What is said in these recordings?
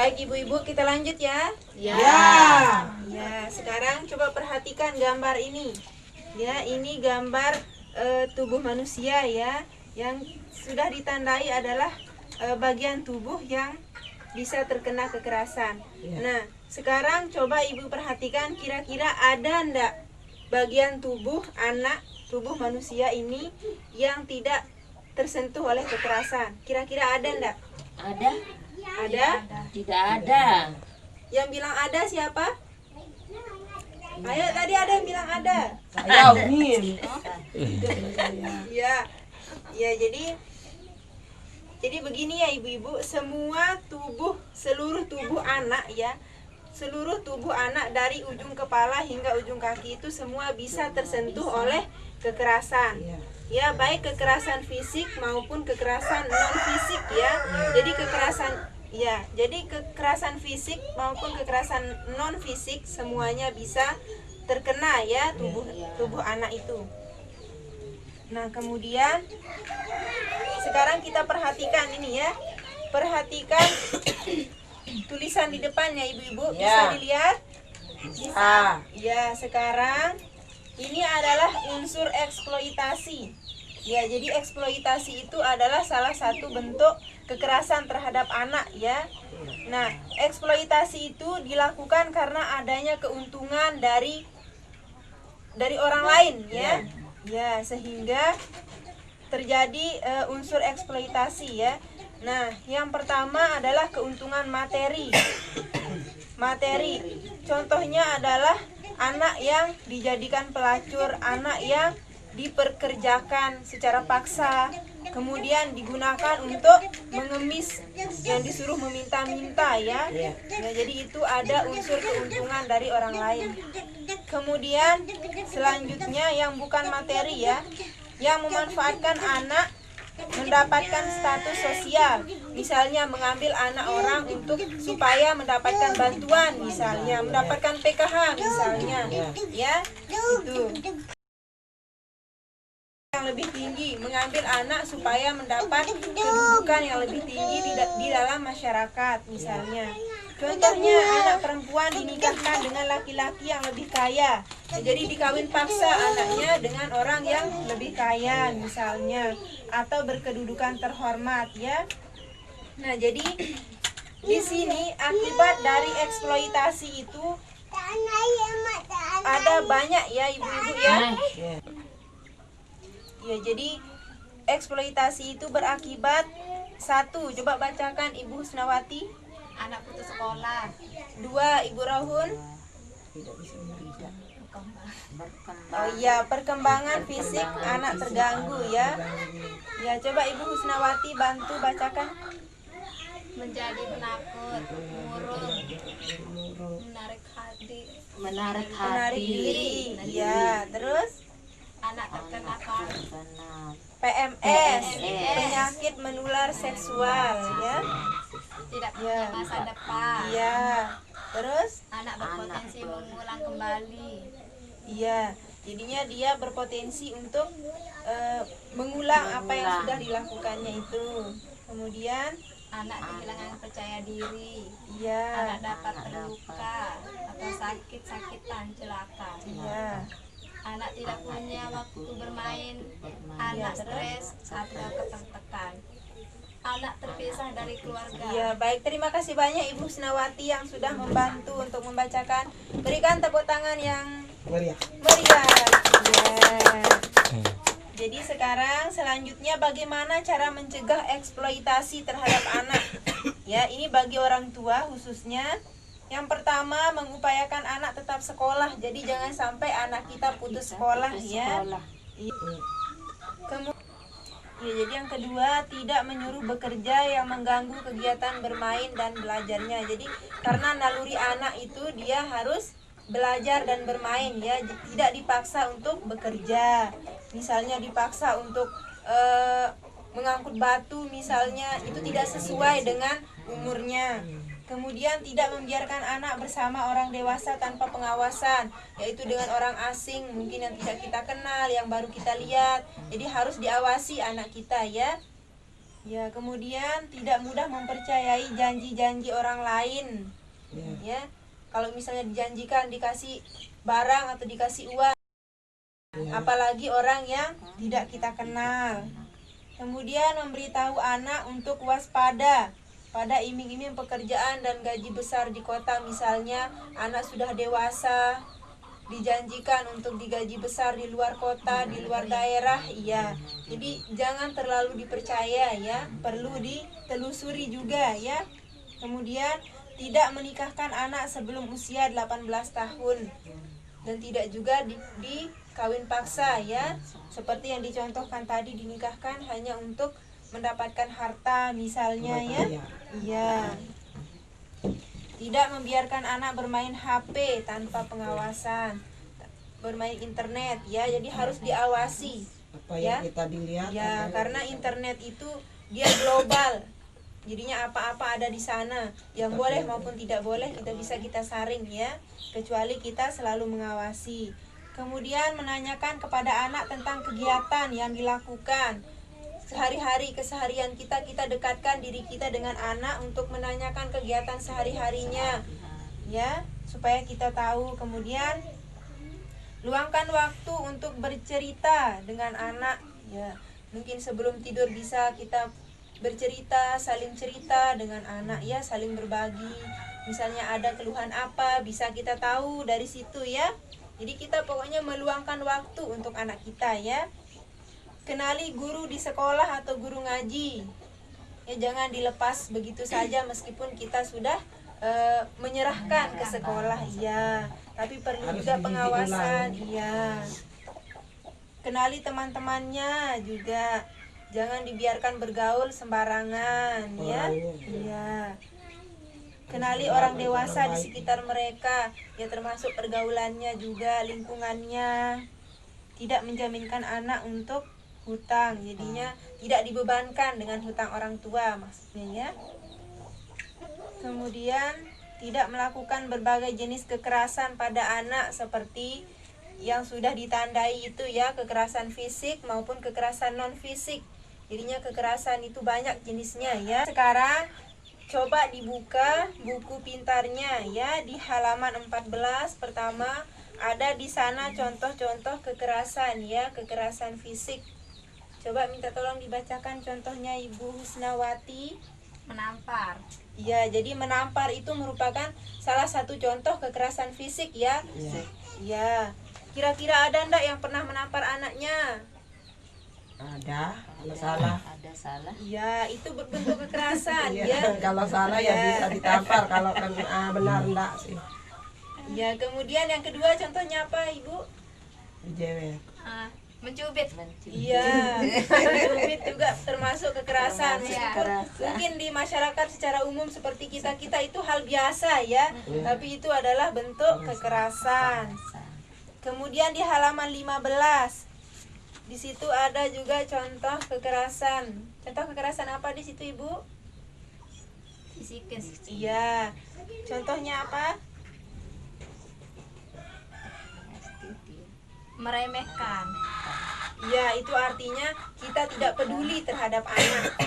Baik ibu-ibu, kita lanjut ya. Ya. Ya, sekarang coba perhatikan gambar ini. Ya, ini gambar tubuh manusia ya, yang sudah ditandai adalah bagian tubuh yang bisa terkena kekerasan. Nah, sekarang coba ibu perhatikan kira-kira ada ndak bagian tubuh anak, tubuh manusia ini yang tidak tersentuh oleh kekerasan? Kira-kira ada ndak? Ada? Ada? Tidak ada. Yang bilang ada siapa? Ayo, tadi ada yang bilang ada. Saya Umin. Ya, ya jadi begini ya ibu-ibu, seluruh tubuh anak ya, seluruh tubuh anak dari ujung kepala hingga ujung kaki itu semua bisa tersentuh oleh kekerasan. Ya, baik kekerasan fisik maupun kekerasan non fisik ya. Jadi kekerasan fisik maupun kekerasan non fisik semuanya bisa terkena ya tubuh anak itu. Nah, kemudian sekarang kita perhatikan ini ya. Perhatikan tulisan di depannya ibu-ibu, bisa dilihat? Bisa. Ya, sekarang ini adalah unsur eksploitasi. Ya, jadi eksploitasi itu adalah salah satu bentuk kekerasan terhadap anak ya. Nah, eksploitasi itu dilakukan karena adanya keuntungan dari orang lain ya. Ya, sehingga terjadi unsur eksploitasi ya. Nah, yang pertama adalah keuntungan materi. Materi. Contohnya adalah anak yang dijadikan pelacur, anak yang diperkerjakan secara paksa, kemudian digunakan untuk mengemis, yang disuruh meminta-minta ya. Nah, jadi itu ada unsur keuntungan dari orang lain. Kemudian selanjutnya yang bukan materi ya, yang memanfaatkan anak mendapatkan status sosial, misalnya mengambil anak orang supaya mendapatkan bantuan, misalnya mendapatkan PKH misalnya ya, itu yang lebih tinggi, mengambil anak supaya mendapat kedudukan yang lebih tinggi di dalam masyarakat misalnya. Contohnya anak perempuan dinikahkan dengan laki-laki yang lebih kaya, jadi dikawin paksa anaknya dengan orang yang lebih kaya misalnya, atau berkedudukan terhormat ya. Nah, jadi di sini akibat dari eksploitasi itu ada banyak ya ibu-ibu ya. Ya, jadi eksploitasi itu berakibat satu, coba bacakan Ibu Husnawati. Anak putus sekolah. 2, Ibu Rahun. Oh iya, perkembangan fisik anak terganggu ya. Ya, coba Ibu Husnawati bantu bacakan. Menjadi penakut, murung, menarik Menarik diri. Ya, terus anak terkena PMS, penyakit menular seksual ya. tidak punya masa depan. Iya. Terus Anak berpotensi mengulang kembali. iya, jadinya dia berpotensi untuk mengulang apa yang sudah dilakukannya itu. Kemudian Anak kehilangan percaya diri. iya, Anak dapat terluka atau sakit-sakitan celaka. iya. Anak tidak punya waktu bermain. Anak stres atau ketertekan. Anak terpisah dari keluarga. Iya, baik, terima kasih banyak Ibu Husnawati yang sudah membantu untuk membacakan. Berikan tepuk tangan yang meriah. Ya. Jadi sekarang selanjutnya bagaimana cara mencegah eksploitasi terhadap anak? Ya, ini bagi orang tua khususnya. Yang pertama, mengupayakan anak tetap sekolah. Jadi jangan sampai anak kita putus sekolah ya. Jadi yang kedua, tidak menyuruh bekerja yang mengganggu kegiatan bermain dan belajarnya. Jadi karena naluri anak itu dia harus belajar dan bermain ya, tidak dipaksa untuk bekerja. Misalnya dipaksa untuk mengangkut batu misalnya, itu tidak sesuai dengan umurnya. Kemudian tidak membiarkan anak bersama orang dewasa tanpa pengawasan, yaitu dengan orang asing mungkin yang tidak kita kenal, yang baru kita lihat. Jadi harus diawasi anak kita ya. Ya, kemudian tidak mudah mempercayai janji-janji orang lain. Ya, kalau misalnya dijanjikan dikasih barang atau dikasih uang, apalagi orang yang tidak kita kenal. Kemudian memberitahu anak untuk waspada pada iming-iming pekerjaan dan gaji besar di kota. Misalnya anak sudah dewasa, dijanjikan untuk digaji besar di luar kota, di luar daerah, iya. Jadi jangan terlalu dipercaya ya, perlu ditelusuri juga ya. Kemudian tidak menikahkan anak sebelum usia 18 tahun dan tidak juga dikawin paksa ya. Seperti yang dicontohkan tadi, dinikahkan hanya untuk mendapatkan harta misalnya ya. Iya. Tidak membiarkan anak bermain HP tanpa pengawasan, bermain internet ya, jadi harus diawasi. Apa Ya. yang kita dilihat? Ya, karena internet itu dia global. Jadinya apa-apa ada di sana, yang boleh maupun tidak boleh kita saring ya, kecuali kita selalu mengawasi. Kemudian menanyakan kepada anak tentang kegiatan yang dilakukan sehari-hari, keseharian kita dekatkan diri kita dengan anak untuk menanyakan kegiatan sehari-harinya ya, supaya kita tahu. Kemudian luangkan waktu untuk bercerita dengan anak ya, mungkin sebelum tidur bisa kita bercerita, saling cerita dengan anak ya, saling berbagi. Misalnya ada keluhan apa, bisa kita tahu dari situ ya. Jadi kita pokoknya meluangkan waktu untuk anak kita ya. Kenali guru di sekolah atau guru ngaji ya, jangan dilepas begitu saja meskipun kita sudah menyerahkan ke sekolah ya, tapi perlu juga pengawasan iya. Kenali teman-temannya juga, jangan dibiarkan bergaul sembarangan ya. Iya. Kenali orang dewasa di sekitar mereka ya, termasuk pergaulannya juga, lingkungannya. Tidak menjaminkan anak untuk hutang, jadinya tidak dibebankan dengan hutang orang tua maksudnya ya. Kemudian tidak melakukan berbagai jenis kekerasan pada anak seperti yang sudah ditandai itu ya, kekerasan fisik maupun kekerasan non fisik. Jadinya kekerasan itu banyak jenisnya ya. Sekarang coba dibuka buku pintarnya ya, di halaman 14 pertama ada di sana contoh-contoh kekerasan ya, kekerasan fisik. Coba minta tolong dibacakan contohnya Ibu Husnawati. Menampar. Ya, jadi menampar itu merupakan salah satu contoh kekerasan fisik ya. Ya. Kira-kira ada ndak yang pernah menampar anaknya? Ada, kalau salah. Ada salah. Ya, itu bentuk kekerasan Iya, ya. kalau salah ya bisa ditampar, kalau kan benar enggak sih. Ya, kemudian yang kedua contohnya apa, Ibu? Dijewet. Mencubit. Iya, mencubit juga termasuk kekerasan. Meskipun mungkin di masyarakat secara umum seperti kita itu hal biasa ya, tapi itu adalah bentuk kekerasan. Kemudian di halaman 15, di situ ada juga contoh kekerasan. Contoh kekerasan apa di situ, Ibu? Fisikis. Iya. Contohnya apa? Meremehkan. Ya, itu artinya kita tidak peduli terhadap anak.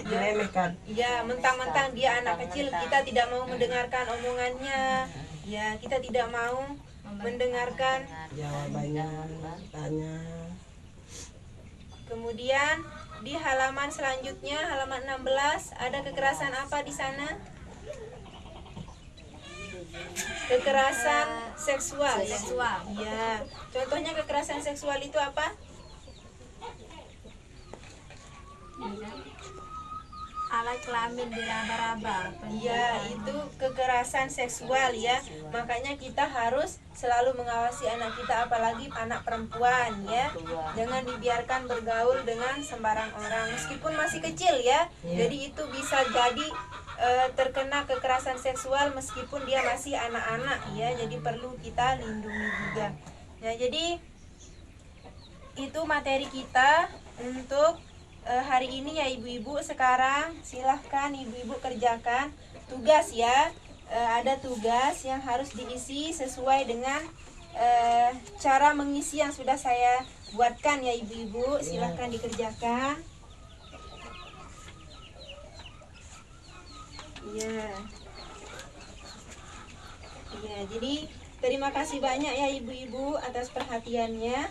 Diremehkan. Ya, mentang-mentang dia anak kecil, kita tidak mau mendengarkan omongannya. Ya, kita tidak mau mendengarkan. Jawabannya tanya. Kemudian di halaman selanjutnya, halaman 16, ada kekerasan apa di sana? Kekerasan seksual. Seksual. Ya, contohnya kekerasan seksual itu apa? Alat kelamin diraba-raba. Ya, itu kekerasan seksual ya. Makanya kita harus selalu mengawasi anak kita, apalagi anak perempuan ya. Jangan dibiarkan bergaul dengan sembarang orang meskipun masih kecil ya. Jadi itu bisa jadi terkena kekerasan seksual meskipun dia masih anak-anak ya. Jadi perlu kita lindungi juga. Ya, jadi itu materi kita untuk hari ini ya ibu-ibu. Sekarang silahkan ibu-ibu kerjakan tugas ya. Ada tugas yang harus diisi sesuai dengan cara mengisi yang sudah saya buatkan ya ibu-ibu. Silahkan dikerjakan. Iya. Iya, jadi terima kasih banyak ya ibu-ibu atas perhatiannya.